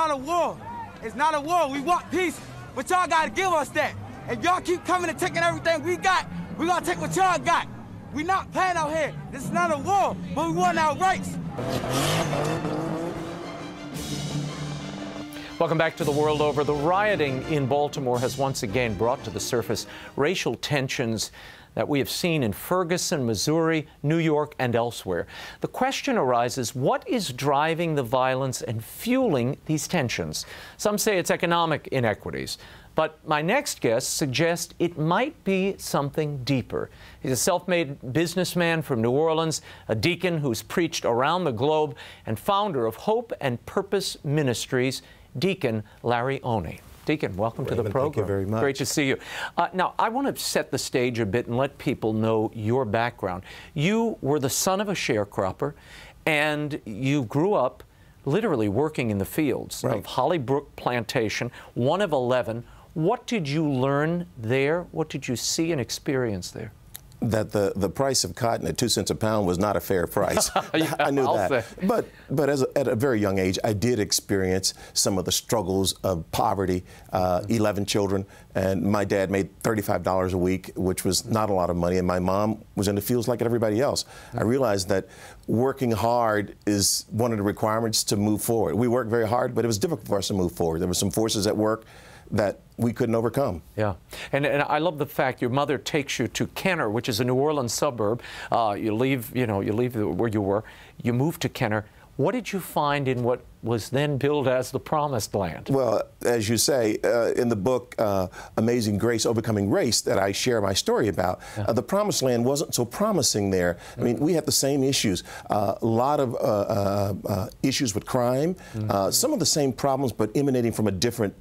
not a war. It's not a war. We want peace, but y'all got to give us that. If y'all keep coming and taking everything we got, we going to take what y'all got. We not playing out here. This is not a war, but we want our rights. Welcome back to The World Over. The rioting in Baltimore has once again brought to the surface racial tensions that we have seen in Ferguson, Missouri, New York, and elsewhere. The question arises, what is driving the violence and fueling these tensions? Some say it's economic inequities, but my next guest suggests it might be something deeper. He's a self-made businessman from New Orleans, a deacon who's preached around the globe, and founder of Hope and Purpose Ministries, Deacon Larry Oney. Deacon, welcome to the program. Thank you very much. Great to see you. Now, I want to set the stage a bit and let people know your background. You were the son of a sharecropper, and you grew up literally working in the fields of Hollybrook Plantation, one of 11. What did you learn there? What did you see and experience there? That the price of cotton at 2 cents a pound was not a fair price. Yeah, I knew that. Say. But at a very young age, I did experience some of the struggles of poverty. 11 children, and my dad made $35 a week, which was not a lot of money, and my mom was in the fields like everybody else. I realized that working hard is one of the requirements to move forward. We worked very hard, but it was difficult for us to move forward. There were some forces at work that we couldn't overcome. Yeah, and I love the fact your mother takes you to Kenner, which is a New Orleans suburb. You leave where you were, you move to Kenner. What did you find in what was then billed as the Promised Land? Well, as you say, in the book, Amazing Grace, Overcoming Race, that I share my story about, the Promised Land wasn't so promising there. I mean, we had the same issues, a lot of issues with crime, some of the same problems, but emanating from a different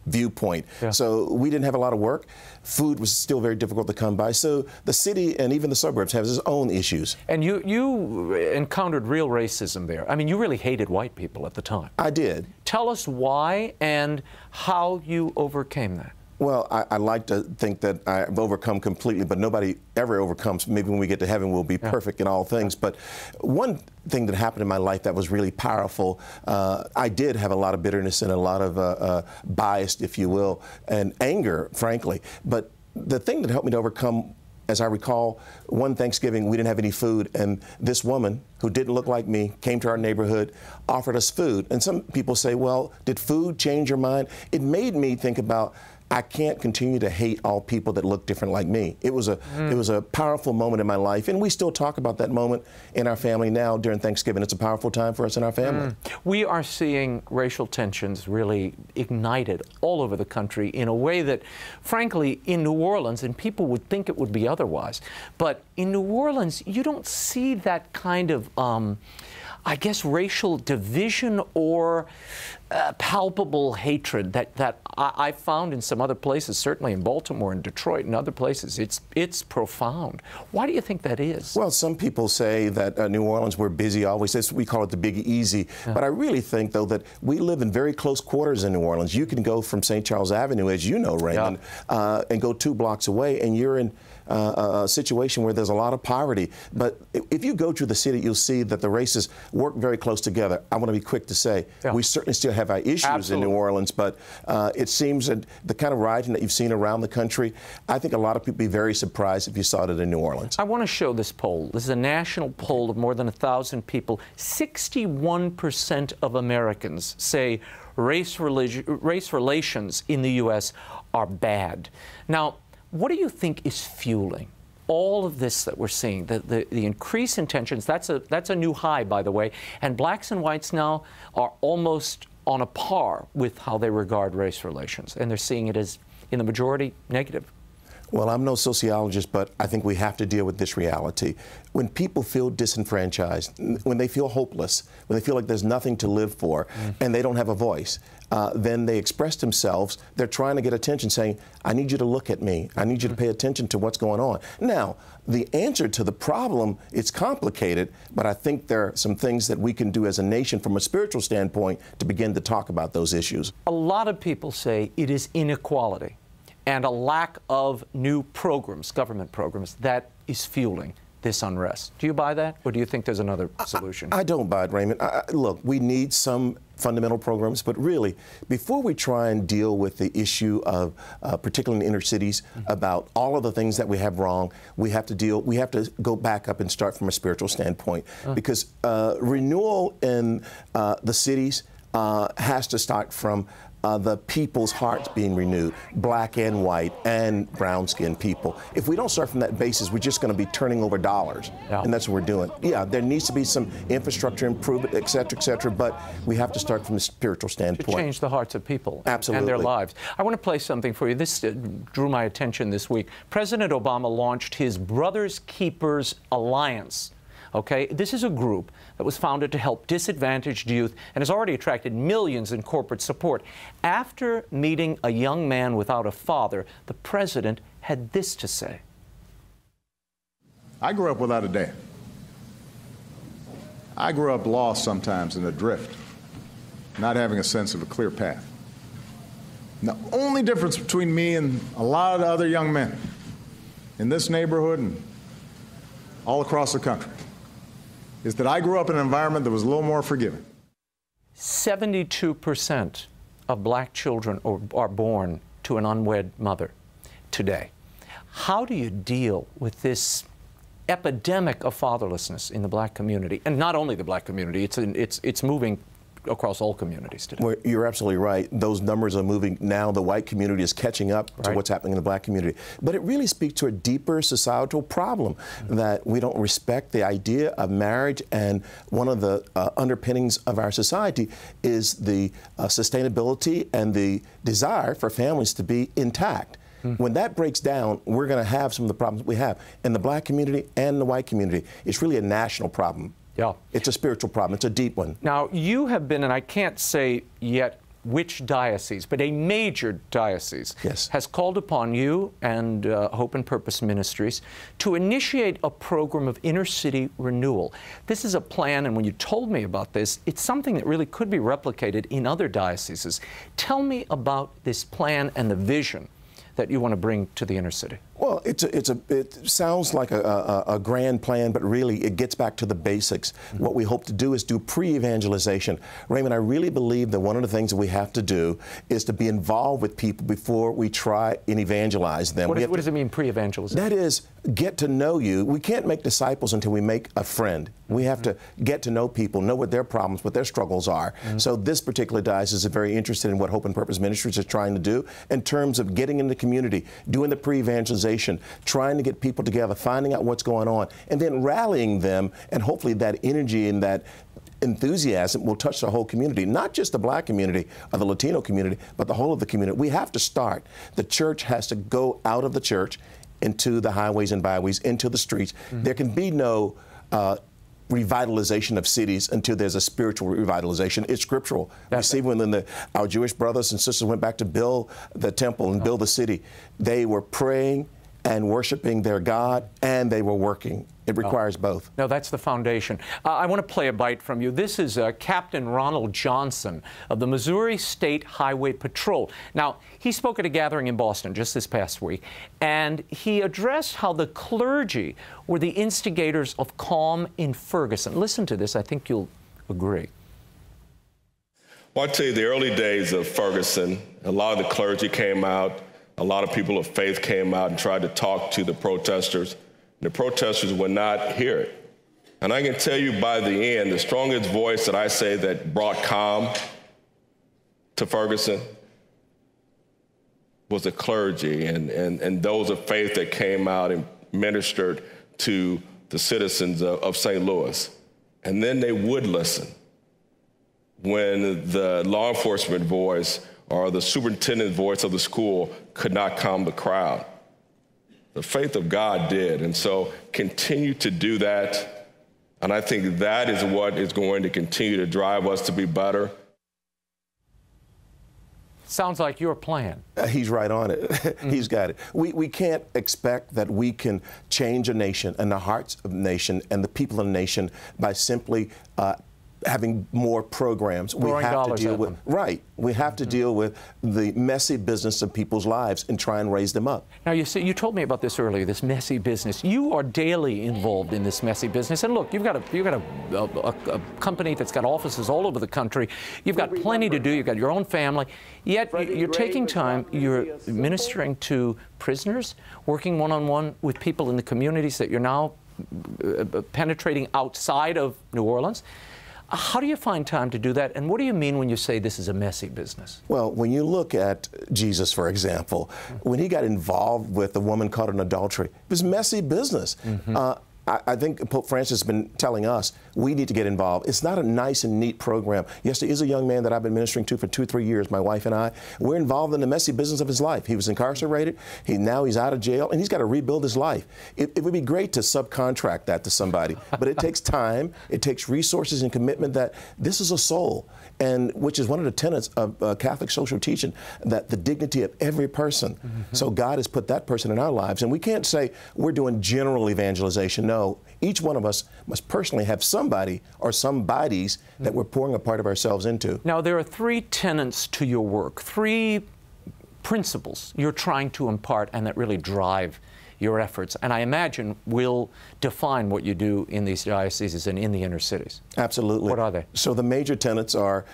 viewpoint. So we didn't have a lot of work. Food was still very difficult to come by. So the city and even the suburbs have its own issues. And you encountered real racism there. I mean, you really hated white people at the time. I did. Tell us why and how you overcame that. Well, I like to think that I've overcome completely, but nobody ever overcomes. Maybe when we get to heaven, we'll be perfect in all things. But one thing that happened in my life that was really powerful, I did have a lot of bitterness and a lot of bias, if you will, and anger, frankly. But the thing that helped me to overcome, as I recall, one Thanksgiving, we didn't have any food, and this woman, who didn't look like me, came to our neighborhood, offered us food. And some people say, well, did food change your mind? It made me think about, I can't continue to hate all people that look different like me. It was a powerful moment in my life, and we still talk about that moment in our family now during Thanksgiving. It's a powerful time for us in our family. We are seeing racial tensions really ignited all over the country in a way that, frankly, in New Orleans, and people would think it would be otherwise, but in New Orleans, you don't see that kind of I guess, racial division or palpable hatred that I found in some other places, certainly in Baltimore and Detroit and other places. It's profound. Why do you think that is? Well, some people say that New Orleans, we're busy always. We call it the Big Easy. But I really think, though, that we live in very close quarters in New Orleans. You can go from St. Charles Avenue, as you know, Raymond, and go 2 blocks away, and you're in a situation where there's a lot of poverty. But if you go to the city, you'll see that the races work very close together. I want to be quick to say, we certainly still have our issues in New Orleans, but it seems that the kind of rioting that you've seen around the country, I think a lot of people would be very surprised if you saw it in New Orleans. I want to show this poll. This is a national poll of more than 1,000 people. 61% of Americans say race relations in the U.S. are bad. Now, what do you think is fueling all of this that we're seeing, the increase in tensions? That's a new high, by the way, and blacks and whites now are almost on a par with how they regard race relations, and they're seeing it as, in the majority, negative. Well, I'm no sociologist, but I think we have to deal with this reality. When people feel disenfranchised, when they feel hopeless, when they feel like there's nothing to live for, and they don't have a voice, then they express themselves. They're trying to get attention, saying, I need you to look at me. I need you to pay attention to what's going on. Now, the answer to the problem, it's complicated, but I think there are some things that we can do as a nation from a spiritual standpoint to begin to talk about those issues. A lot of people say it is inequality and a lack of new programs, government programs, that is fueling this unrest. Do you buy that, or do you think there's another solution? I don't buy it, Raymond. Look, we need some fundamental programs, but really, before we try and deal with the issue of, particularly in inner cities, about all of the things that we have wrong, we have to go back up and start from a spiritual standpoint. Because renewal in the cities has to start from the people's hearts being renewed, black and white and brown-skinned people. If we don't start from that basis, we're just going to be turning over dollars, and that's what we're doing. Yeah, there needs to be some infrastructure improvement, et cetera, but we have to start from a spiritual standpoint. To change the hearts of people. Absolutely. And their lives. I want to play something for you. This drew my attention this week. President Obama launched his Brothers Keepers Alliance. Okay, this is a group that was founded to help disadvantaged youth and has already attracted millions in corporate support. After meeting a young man without a father, the president had this to say. I grew up without a dad. I grew up lost sometimes in a drift, not having a sense of a clear path. And the only difference between me and a lot of the other young men in this neighborhood and all across the country is that I grew up in an environment that was a little more forgiving. 72% of black children are born to an unwed mother today. How do you deal with this epidemic of fatherlessness in the black community? And not only the black community, it's moving across all communities today. Well, you're absolutely right. Those numbers are moving now. The white community is catching up to what's happening in the black community. But it really speaks to a deeper societal problem that we don't respect the idea of marriage, and one of the underpinnings of our society is the sustainability and the desire for families to be intact. When that breaks down, we're going to have some of the problems we have in the black community and the white community. It's really a national problem. Yeah. It's a spiritual problem. It's a deep one. Now, you have been, and I can't say yet which diocese, but a major diocese has called upon you and Hope and Purpose Ministries to initiate a program of inner city renewal. This is a plan, and when you told me about this, it's something that really could be replicated in other dioceses. Tell me about this plan and the vision that you want to bring to the inner city. Well, it sounds like a grand plan, but really it gets back to the basics. What we hope to do is do pre-evangelization. Raymond, I really believe that one of the things that we have to do is to be involved with people before we try and evangelize them. What does it mean, pre-evangelization? That is, get to know you. We can't make disciples until we make a friend. We have to get to know people, know what their problems, what their struggles are. So this particular diocese is very interested in what Hope and Purpose Ministries is trying to do in terms of getting in the community, doing the pre-evangelization, trying to get people together, finding out what's going on, and then rallying them, and hopefully that energy and that enthusiasm will touch the whole community, not just the black community or the Latino community, but the whole of the community. We have to start. The church has to go out of the church into the highways and byways, into the streets. There can be no revitalization of cities until there's a spiritual revitalization. It's scriptural. We see when our Jewish brothers and sisters went back to build the temple and build the city, they were praying and worshiping their God, and they were working. It requires both. No, that's the foundation. I want to play a bite from you. This is Captain Ronald Johnson of the Missouri State Highway Patrol. Now, he spoke at a gathering in Boston just this past week, and he addressed how the clergy were the instigators of calm in Ferguson. Listen to this. I think you'll agree. Well, I tell you, the early days of Ferguson, a lot of the clergy came out. A lot of people of faith came out and tried to talk to the protesters. The protesters would not hear it. And I can tell you by the end, the strongest voice that I say that brought calm to Ferguson was the clergy and those of faith that came out and ministered to the citizens of St. Louis. And then they would listen when the law enforcement voice or the superintendent voice of the school could not calm the crowd. The faith of God did, and so continue to do that, and I think that is what is going to continue to drive us to be better. Sounds like your plan. He's right on it. He's got it. We can't expect that we can change a nation and the hearts of a nation and the people of a nation by simply having more programs. We have to deal with we have to deal with the messy business of people's lives and try and raise them up. Now, you told me about this earlier, this messy business. You are daily involved in this messy business. And look, you've got a company that's got offices all over the country. You've got plenty to do. You've got your own family. Yet you're taking time, you're ministering to prisoners, working one-on-one with people in the communities that you're now penetrating outside of New Orleans. How do you find time to do that? And what do you mean when you say this is a messy business? Well, when you look at Jesus, for example, when he got involved with a woman caught in adultery, it was messy business. I think Pope Francis has been telling us we need to get involved. It's not a nice and neat program. Yes, there is a young man that I've been ministering to for 2-3 years, my wife and I. We're involved in the messy business of his life. He was incarcerated. Now he's out of jail, and he's got to rebuild his life. It would be great to subcontract that to somebody, but it takes time, it takes resources and commitment. That this is a soul, and which is one of the tenets of Catholic social teaching, that the dignity of every person. So God has put that person in our lives, and we can't say we're doing general evangelization. No. Each one of us must personally have somebody or some bodies that we're pouring a part of ourselves into. Now, there are 3 tenets to your work, 3 principles you're trying to impart and that really drive your efforts, and I imagine will define what you do in these dioceses and in the inner cities. Absolutely. What are they? So the major tenets are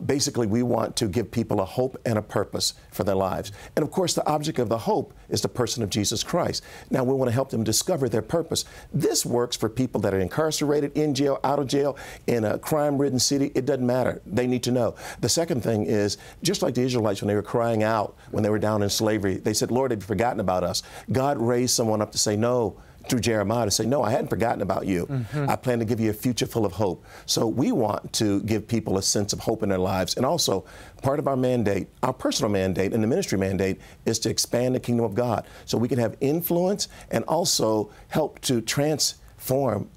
basically we want to give people a hope and a purpose for their lives. And of course the object of the hope is the person of Jesus Christ. Now we want to help them discover their purpose. This works for people that are incarcerated, in jail, out of jail, in a crime-ridden city. It doesn't matter. They need to know. The second thing is, just like the Israelites when they were crying out when they were down in slavery, they said, Lord, have you forgotten about us? God raised someone up to say no, through Jeremiah, to say, no, I hadn't forgotten about you. I plan to give you a future full of hope. So we want to give people a sense of hope in their lives. And also, part of our mandate, our personal mandate and the ministry mandate, is to expand the kingdom of God so we can have influence and also help to transform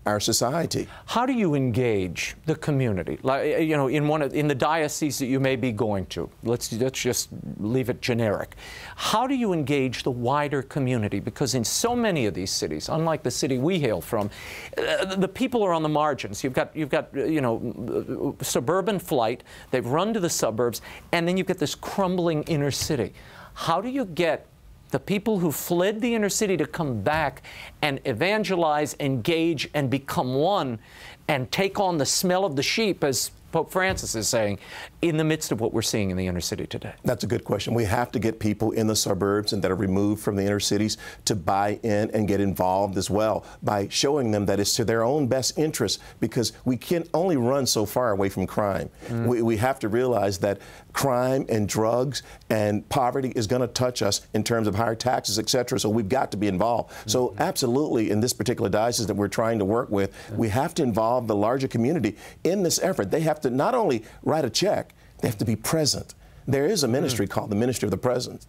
our society. How do you engage the community? Like, you know, in the diocese that you may be going to, let's just leave it generic. How do you engage the wider community? Because in so many of these cities, unlike the city we hail from, the people are on the margins. You've got you know, suburban flight. They've run to the suburbs, and then you've got this crumbling inner city. How do you get the people who fled the inner city to come back and evangelize, engage, and become one, and take on the smell of the sheep, as Pope Francis is saying, in the midst of what we're seeing in the inner city today? That's a good question. We have to get people in the suburbs and that are removed from the inner cities to buy in and get involved as well by showing them that it's to their own best interest, because we can only run so far away from crime. We have to realize that crime and drugs and poverty is going to touch us in terms of higher taxes, etc. So we've got to be involved. So absolutely, in this particular diocese that we're trying to work with, we have to involve the larger community in this effort. They have to not only write a check, they have to be present. There is a ministry called the Ministry of the Presence.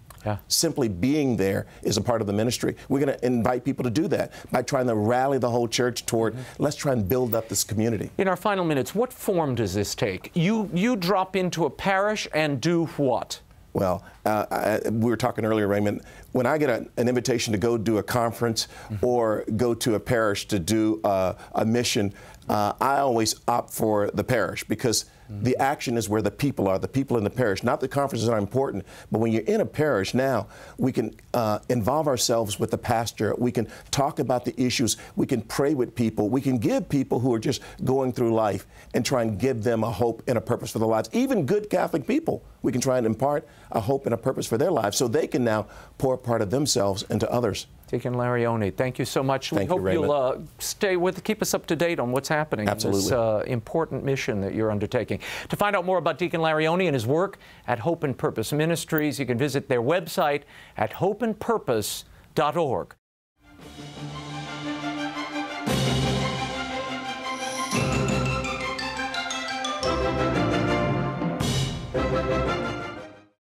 Simply being there is a part of the ministry. We're going to invite people to do that by trying to rally the whole church toward, let's try and build up this community. In our final minutes, what form does this take? You drop into a parish and do what? Well, we were talking earlier, Raymond, when I get an invitation to go do a conference or go to a parish to do a mission, I always opt for the parish, because the action is where the people are, the people in the parish. Not that conferences are important, but when you're in a parish now, we can involve ourselves with the pastor. We can talk about the issues. We can pray with people. We can give people who are just going through life and try and give them a hope and a purpose for their lives. Even good Catholic people, we can try and impart a hope and a purpose for their lives so they can now pour a part of themselves into others. Deacon Larry Oney, thank you so much. Thank you, Raymond. We hope you'll keep us up to date on what's happening in this important mission that you're undertaking. To find out more about Deacon Larry Oney and his work at Hope and Purpose Ministries, you can visit their website at hopeandpurpose.org.